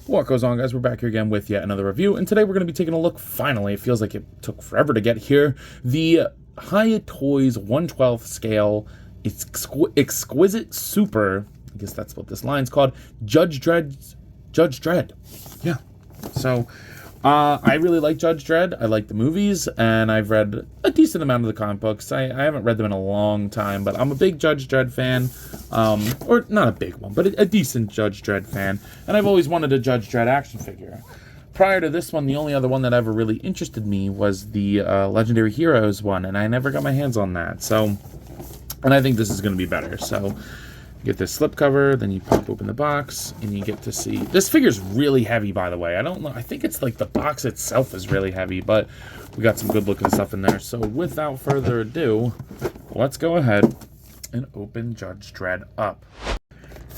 What goes on, guys? We're back here again with yet another review, and today we're going to be taking a look, finally, it feels like it took forever to get here, the Hiya Toys 1/12 scale exquisite super, I guess that's what this line's called, Judge Dredd. Yeah. So, I really like Judge Dredd. I like the movies, and I've read a decent amount of the comic books. I haven't read them in a long time, but I'm a big Judge Dredd fan. Or not a big one, but a decent Judge Dredd fan. And I've always wanted a Judge Dredd action figure. Prior to this one, the only other one that ever really interested me was the Legendary Heroes one, and I never got my hands on that. So, and I think this is going to be better. So, you get this slipcover, then you pop open the box, and you get to see... This figure's really heavy, by the way. I don't know. I think it's like the box itself is really heavy, but we got some good-looking stuff in there. So without further ado, let's go ahead and open Judge Dredd up.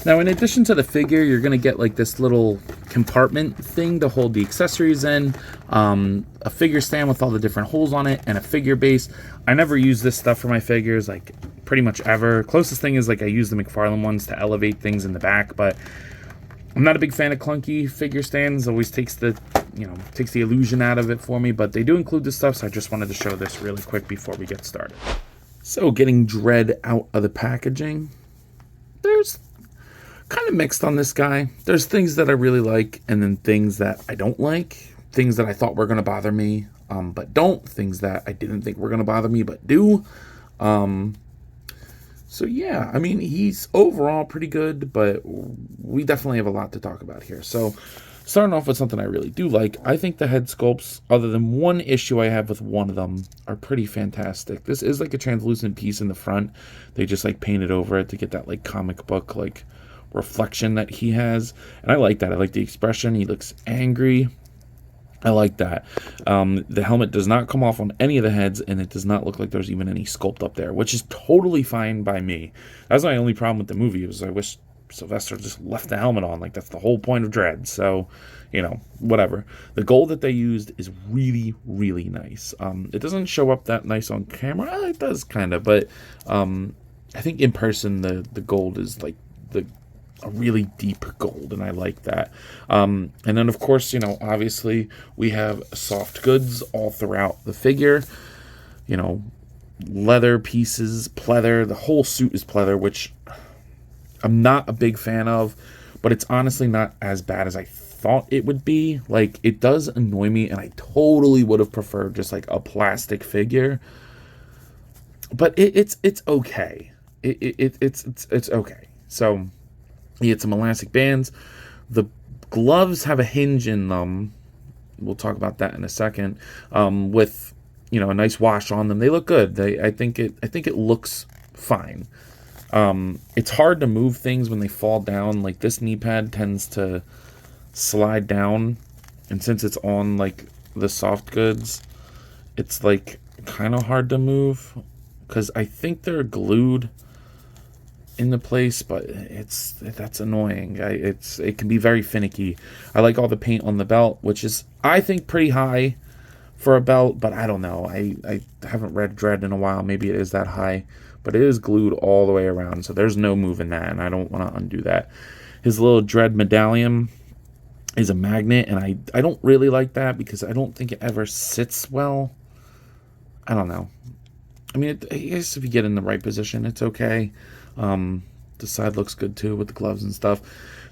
Now, in addition to the figure, you're going to get like this little compartment thing to hold the accessories in, a figure stand with all the different holes on it, and a figure base. I never use this stuff for my figures, like pretty much ever. Closest thing is like I use the McFarlane ones to elevate things in the back, but I'm not a big fan of clunky figure stands. Always takes the, takes the illusion out of it for me, but they do include this stuff, so I just wanted to show this really quick before we get started. So, getting Dredd out of the packaging, there's kind of mixed on this guy. There's things that I really like, and then things that I don't like. Things that I thought were going to bother me, but don't. Things that I didn't think were going to bother me, but do. So yeah, I mean, he's overall pretty good, but we definitely have a lot to talk about here. So, starting off with something I really do like, I think the head sculpts, other than one issue I have with one of them, are pretty fantastic. This is like a translucent piece in the front. They just like painted over it to get that like comic book like reflection that he has, and I like that. I like the expression. He looks angry. I like that. The helmet does not come off on any of the heads, and it does not look like there's even any sculpt up there, which is totally fine by me. That's my only problem with the movie, was I wish Sylvester just left the helmet on. Like, that's the whole point of Dredd. So, whatever. The gold that they used is really, really nice. It doesn't show up that nice on camera. It does kind of, but I think in person the gold is like a really deep gold, and I like that. And then, of course, obviously we have soft goods all throughout the figure. Leather pieces, pleather. The whole suit is pleather, which I'm not a big fan of, but it's honestly not as bad as I thought it would be. Like, it does annoy me, and I totally would have preferred just like a plastic figure. But it's okay. It's okay. So you get some elastic bands. The gloves have a hinge in them. We'll talk about that in a second. With a nice wash on them, they look good. I think it looks fine. It's hard to move things when they fall down. Like, this knee pad tends to slide down, and since it's on like the soft goods, it's like kind of hard to move because I think they're glued into place, but that's annoying. It can be very finicky. I like all the paint on the belt, which is, I think, pretty high for a belt, but I don't know. I haven't read Dredd in a while. Maybe it is that high, but it is glued all the way around, so there's no moving that, and I don't want to undo that. His little Dredd medallion is a magnet, and I don't really like that because I don't think it ever sits well. I don't know. I mean, I guess if you get in the right position, it's okay. The side looks good too with the gloves and stuff.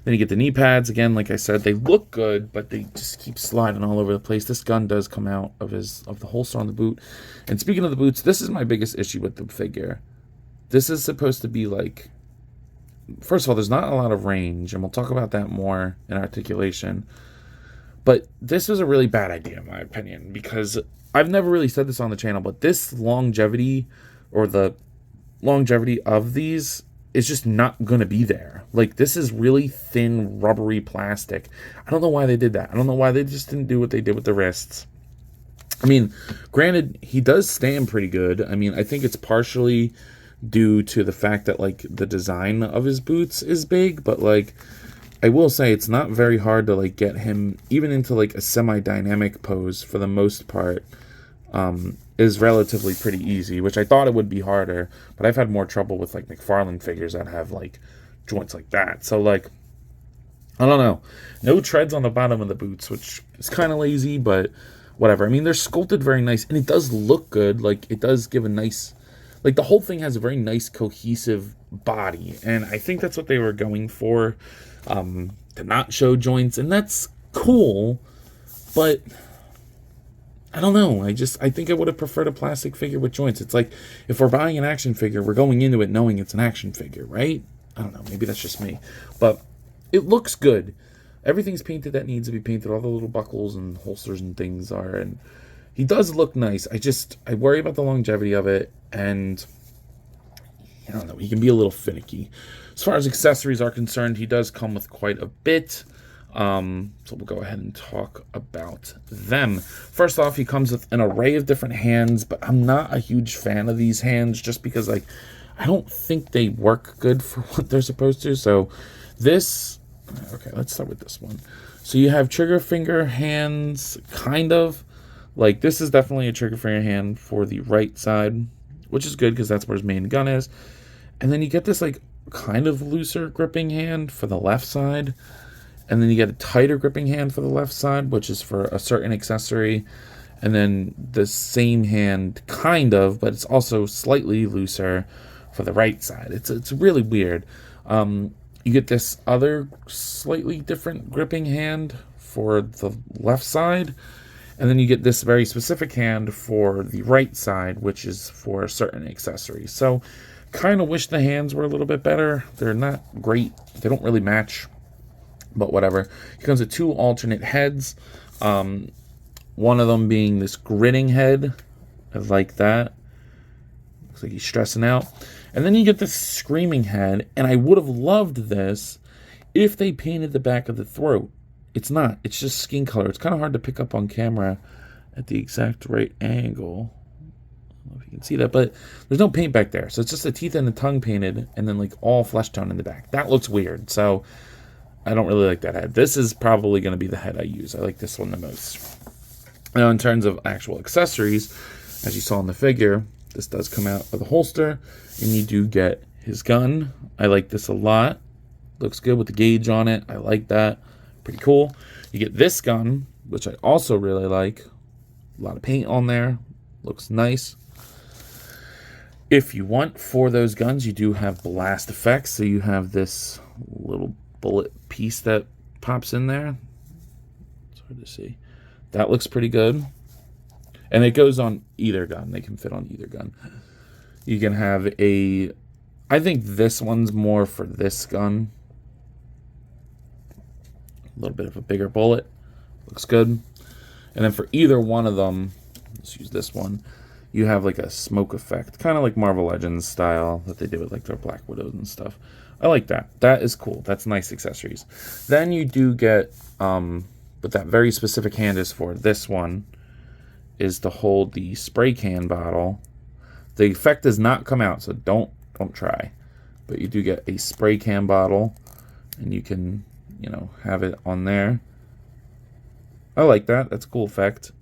Then you get the knee pads. Again, like I said, they look good, but they just keep sliding all over the place. This gun does come out of the holster on the boot. And speaking of the boots, this is my biggest issue with the figure. This is supposed to be like, first of all, there's not a lot of range, and we'll talk about that more in articulation. But this was a really bad idea, in my opinion, because I've never really said this on the channel, but this longevity, or the longevity of these, is just not going to be there. Like, this is really thin, rubbery plastic. I don't know why they did that. I don't know why they just didn't do what they did with the wrists. I mean, granted, he does stand pretty good. I mean, I think it's partially due to the fact that, like, the design of his boots is big, but, like, I will say it's not very hard to, like, get him even into, like, a semi-dynamic pose for the most part. Is relatively pretty easy, which I thought it would be harder, but I've had more trouble with, like, McFarlane figures that have, like, joints like that. So, like, I don't know. No treads on the bottom of the boots, which is kind of lazy, but whatever. I mean, they're sculpted very nice, and it does look good. Like, it does give a nice... Like, the whole thing has a very nice, cohesive body, and I think that's what they were going for, to not show joints, and that's cool, but... I don't know. I think I would have preferred a plastic figure with joints. It's like, if we're buying an action figure, we're going into it knowing it's an action figure, right? I don't know. Maybe that's just me. But it looks good. Everything's painted that needs to be painted. All the little buckles and holsters and things are. And he does look nice. I worry about the longevity of it. And I don't know. He can be a little finicky. As far as accessories are concerned, he does come with quite a bit. So we'll go ahead and talk about them. First off, he comes with an array of different hands, but I'm not a huge fan of these hands just because, like, I don't think they work good for what they're supposed to. So okay, let's start with this one. So you have trigger finger hands, kind of. Like, this is definitely a trigger finger hand for the right side, which is good because that's where his main gun is. And then you get this, like, kind of looser gripping hand for the left side. And then you get a tighter gripping hand for the left side, which is for a certain accessory. And then the same hand, kind of, but it's also slightly looser for the right side. It's really weird. You get this other slightly different gripping hand for the left side. And then you get this very specific hand for the right side, which is for a certain accessory. So kind of wish the hands were a little bit better. They're not great. They don't really match. But whatever. He comes with two alternate heads. One of them being this gritting head. I like that. Looks like he's stressing out. And then you get this screaming head. And I would have loved this if they painted the back of the throat. It's not. It's just skin color. It's kind of hard to pick up on camera at the exact right angle. I don't know if you can see that. But there's no paint back there. So it's just the teeth and the tongue painted. And then like all flesh tone in the back. That looks weird. So... I don't really like that head. This is probably going to be the head I use. I like this one the most. Now, in terms of actual accessories, as you saw in the figure, this does come out with a holster, and you do get his gun. I like this a lot. Looks good with the gauge on it. I like that. Pretty cool. You get this gun, which I also really like. A lot of paint on there. Looks nice. If you want, for those guns, you do have blast effects. So you have this little bullet piece that pops in there. It's hard to see. That looks pretty good. And it goes on either gun. They can fit on either gun. You can have I think this one's more for this gun. A little bit of a bigger bullet. Looks good. And then for either one of them, let's use this one, you have like a smoke effect. Kind of like Marvel Legends style that they do with like their Black Widows and stuff. I like that. That is cool. That's nice accessories. Then you do get, but that very specific hand is for this one, is to hold the spray can bottle. The effect does not come out, so don't try. But you do get a spray can bottle, and you can, have it on there. I like that. That's a cool effect.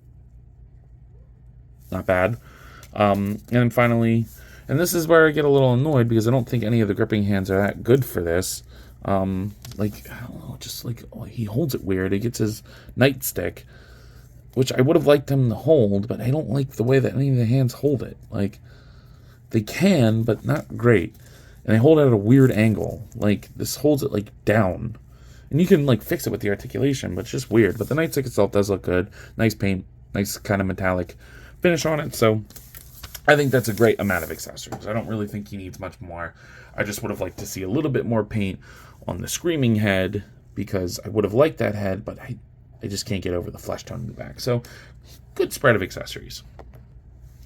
Not bad. And then finally... And this is where I get a little annoyed because I don't think any of the gripping hands are that good for this. I don't know, he holds it weird. He gets his nightstick, which I would have liked him to hold, but I don't like the way that any of the hands hold it. Like, they can, but not great. And they hold it at a weird angle. Like, this holds it, like, down. And you can, like, fix it with the articulation, but it's just weird. But the nightstick itself does look good. Nice paint, nice kind of metallic finish on it, so... I think that's a great amount of accessories. I don't really think he needs much more. I just would have liked to see a little bit more paint on the screaming head because I would have liked that head, but I just can't get over the flesh tone in the back. So, good spread of accessories.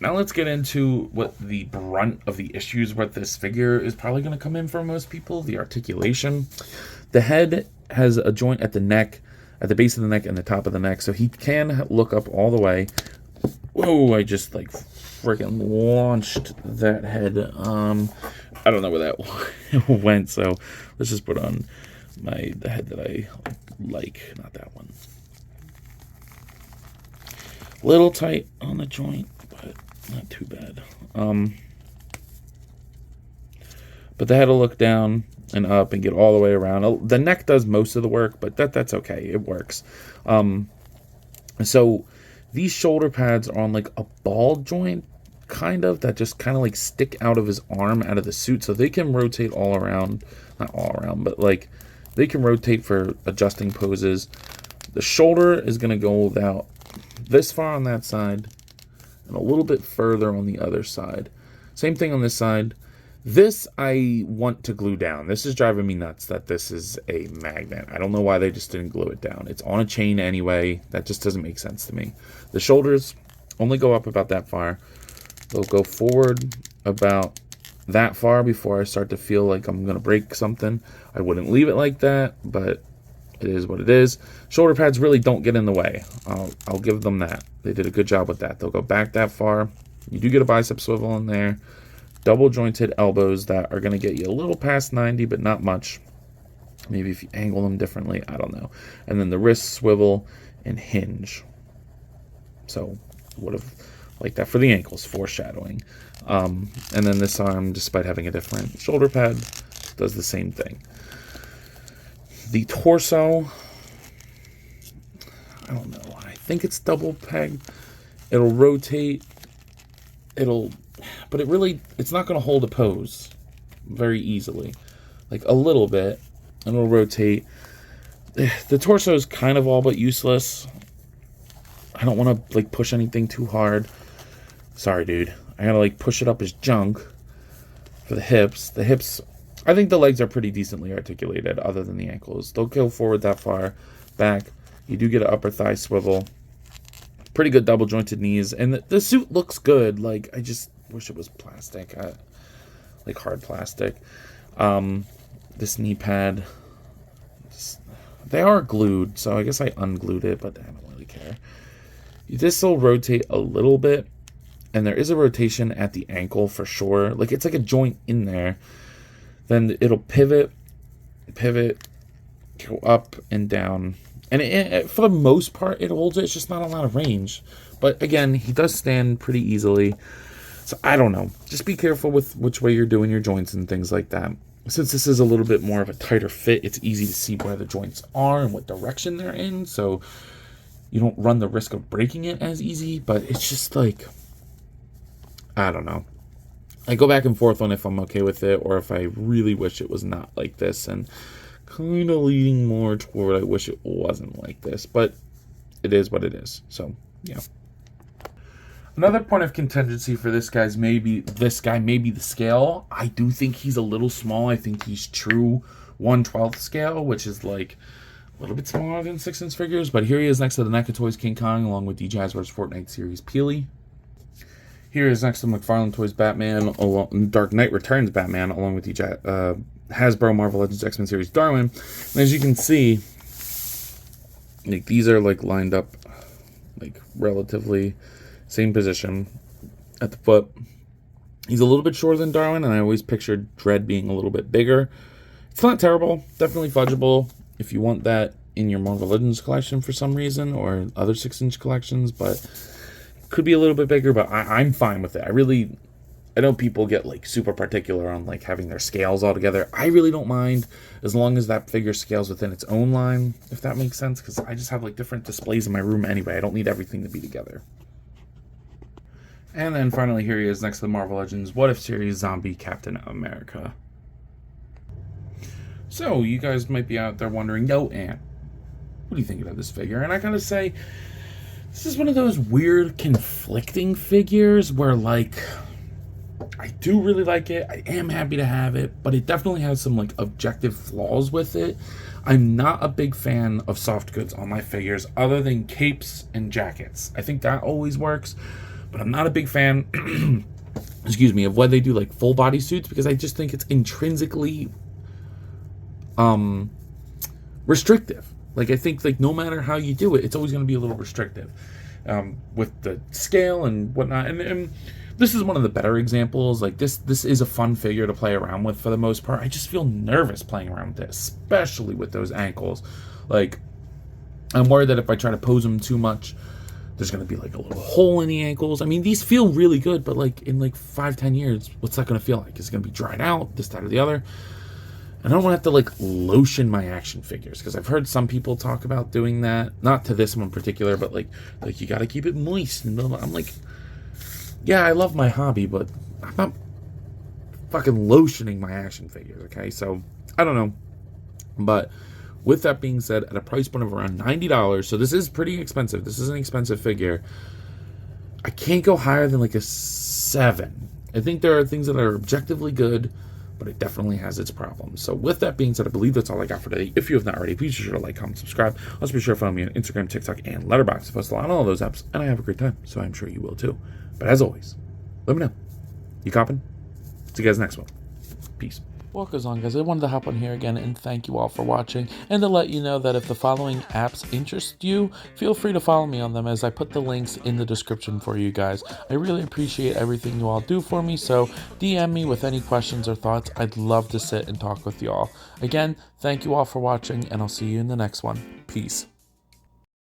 Now let's get into what the brunt of the issues with this figure is probably going to come in for most people, the articulation. The head has a joint at the neck, at the base of the neck and the top of the neck, so he can look up all the way. Whoa, I just like freaking launched that head. I don't know where that went, so let's just put on the head that I like, not that one. Little tight on the joint, but not too bad. But the head will look down, and up and get all the way around. The neck does most of the work, but that's okay. It works. So these shoulder pads are on like a ball joint, kind of, that just kind of like stick out of his arm, out of the suit, so they can rotate all around. Not all around, but like they can rotate for adjusting poses. The shoulder is going to go about this far on that side and a little bit further on the other side. Same thing on this side. This I want to glue down. This is driving me nuts that this is a magnet. I don't know why they just didn't glue it down. It's on a chain anyway. That just doesn't make sense to me. The shoulders only go up about that far. They'll go forward about that far before I start to feel like I'm going to break something. I wouldn't leave it like that, but it is what it is. Shoulder pads really don't get in the way. I'll give them that. They did a good job with that. They'll go back that far. You do get a bicep swivel in there. Double jointed elbows that are going to get you a little past 90, but not much. Maybe if you angle them differently, I don't know. And then the wrist swivel and hinge. So would have liked that for the ankles, foreshadowing. And then this arm, despite having a different shoulder pad, does the same thing. The torso, I don't know. I think it's double peg. It'll rotate. But it's not going to hold a pose very easily. Like a little bit, and it'll rotate. The torso is kind of all but useless. I don't want to like push anything too hard. Sorry, dude. I gotta like push it up his junk for the hips. The hips, I think the legs are pretty decently articulated other than the ankles. They'll go forward that far, back. You do get an upper thigh swivel. Pretty good double jointed knees. And the suit looks good. Like, I just wish it was plastic. Like hard plastic. This knee pad, they are glued, so I guess I unglued it, but I don't really care. This will rotate a little bit, and there is a rotation at the ankle for sure. Like, it's like a joint in there. Then it'll pivot, go up and down. And for the most part, it holds it. It's just not a lot of range. But again, he does stand pretty easily. So I don't know. Just be careful with which way you're doing your joints and things like that. Since this is a little bit more of a tighter fit, it's easy to see where the joints are and what direction they're in. So you don't run the risk of breaking it as easy. But it's just like, I don't know. I go back and forth on if I'm okay with it or if I really wish it was not like this. And kind of leaning more toward I wish it wasn't like this, but it is what it is. So yeah. Another point of contingency for this guy may be the scale. I do think he's a little small. I think he's true 1/12 scale, which is like a little bit smaller than 6-inch figures. But here he is next to the NECA Toys King Kong, along with the Jazzwares Fortnite series Peely. Here is next to McFarlane Toys Batman, Dark Knight Returns Batman, along with the Hasbro Marvel Legends X-Men series Darwin. And as you can see, like these are like lined up like relatively same position at the foot. He's a little bit shorter than Darwin, and I always pictured Dredd being a little bit bigger. It's not terrible, definitely fudgeable if you want that in your Marvel Legends collection for some reason, or other 6-inch collections, but could be a little bit bigger, but I'm fine with it. I know people get like super particular on like having their scales all together. I really don't mind as long as that figure scales within its own line, if that makes sense, because I just have like different displays in my room anyway. I don't need everything to be together. And then finally here he is next to the Marvel Legends What If series Zombie Captain America. So you guys might be out there wondering, yo, Ant, what are you thinking of this figure? And I gotta say, this is one of those weird conflicting figures where like I do really like it. I am happy to have it, but it definitely has some like objective flaws with it. I'm not a big fan of soft goods on my figures other than capes and jackets. I think that always works, but I'm not a big fan excuse me, of when they do like full body suits, because I just think it's intrinsically restrictive. Like, I think like no matter how you do it, it's always going to be a little restrictive with the scale and whatnot. And this is one of the better examples. Like this is a fun figure to play around with for the most part. I just feel nervous playing around with it, especially with those ankles. Like, I'm worried that if I try to pose them too much, there's going to be like a little hole in the ankles. I mean, these feel really good, but like in like 5-10 years, what's that going to feel like? Is it going to be dried out, this, that, or the other? I don't want to have to like lotion my action figures, because I've heard some people talk about doing that. Not to this one in particular, but like you got to keep it moist. And blah, blah. I'm like, yeah, I love my hobby, but I'm not fucking lotioning my action figures. Okay, so I don't know, but with that being said, at a price point of around $90, so this is pretty expensive. This is an expensive figure. I can't go higher than like a 7. I think there are things that are objectively good, but it definitely has its problems. So with that being said, I believe that's all I got for today. If you have not already, please be sure to like, comment, subscribe. Also be sure to follow me on Instagram, TikTok, and Letterboxd. I post a lot on all those apps, and I have a great time, so I'm sure you will too. But as always, let me know. You copping? See you guys next one. Peace. What goes on, guys? I wanted to hop on here again and thank you all for watching, and to let you know that if the following apps interest you, feel free to follow me on them, as I put the links in the description for you guys. I really appreciate everything you all do for me, so DM me with any questions or thoughts. I'd love to sit and talk with you all. Again, thank you all for watching, and I'll see you in the next one. Peace.